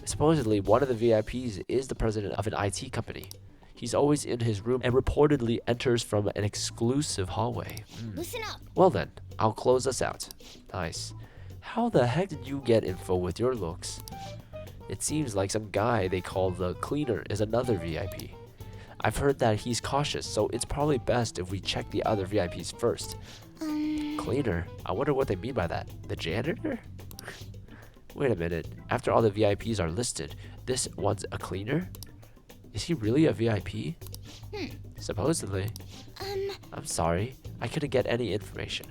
Supposedly, one of the VIPs is the president of an IT company. He's always in his room and reportedly enters from an exclusive hallway. Listen up. Well then, I'll close us out. Nice. How the heck did you get info with your looks? It seems like some guy they call the cleaner is another VIP. I've heard that he's cautious, so it's probably best if we check the other VIPs first. Cleaner? I wonder what they mean by that. The janitor? Wait a minute. After all the VIPs are listed, this one's a cleaner? Is he really a VIP? Supposedly. I'm sorry. I couldn't get any information.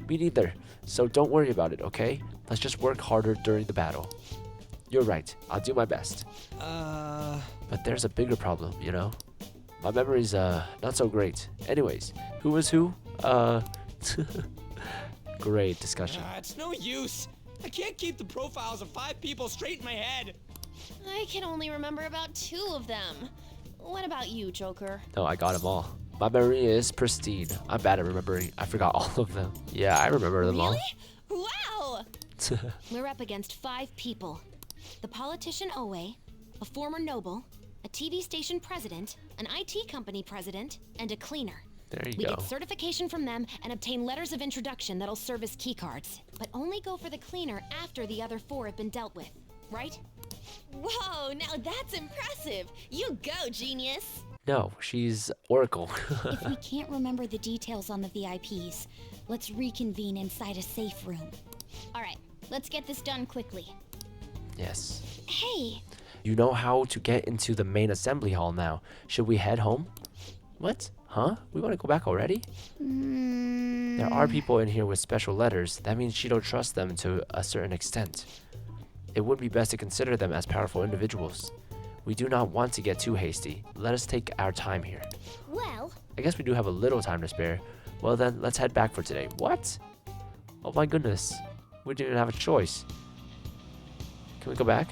Me neither. So don't worry about it, okay? Let's just work harder during the battle. You're right. I'll do my best. But there's a bigger problem, you know? My memory's, not so great. Anyways, who was who? Great discussion. It's no use. I can't keep the profiles of 5 people straight in my head. I can only remember about 2 of them. What about you, Joker? No, I got them all. My memory is pristine. I'm bad at remembering. I forgot all of them. Yeah, I remember them all. Wow! We're up against 5 people. The politician Oe, a former noble, a TV station president, an IT company president, and a cleaner. There you We go. get certification from them and obtain letters of introduction that'll serve as keycards. But only go for the cleaner after the other 4 have been dealt with, right? Whoa, now that's impressive! You go, genius! No, she's Oracle. If we can't remember the details on the VIPs, let's reconvene inside a safe room. All right, let's get this done quickly. Yes. Hey, You know how to get into the main assembly hall now. Should we head home? What? Huh? We want to go back already? There are people in here with special letters. That means she don't trust them to a certain extent. It would be best to consider them as powerful individuals. We do not want to get too hasty. Let us take our time here. well, I guess we do have a little time to spare. Well then, let's head back for today. What? Oh my goodness. We didn't even have a choice. Can we go back?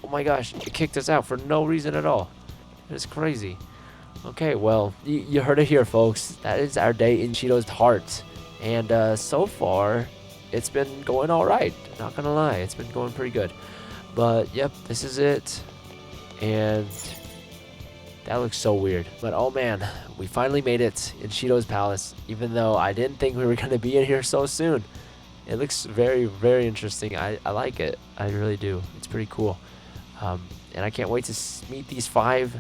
Oh my gosh, it kicked us out for no reason at all. It's crazy. Okay, well, you heard it here, folks. That is our day in Shido's heart. And so far, it's been going all right. Not gonna lie, it's been going pretty good. But yep, this is it. And that looks so weird. But oh man, we finally made it in Shido's palace, even though I didn't think we were gonna be in here so soon. It looks very, very interesting. I like it. I really do. It's pretty cool. And I can't wait to meet these 5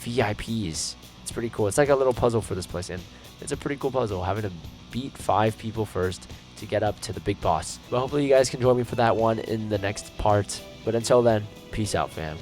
VIPs. It's pretty cool. It's like a little puzzle for this place, and it's a pretty cool puzzle, having to beat 5 people first to get up to the big boss. But hopefully you guys can join me for that one in the next part. But until then, peace out, fam.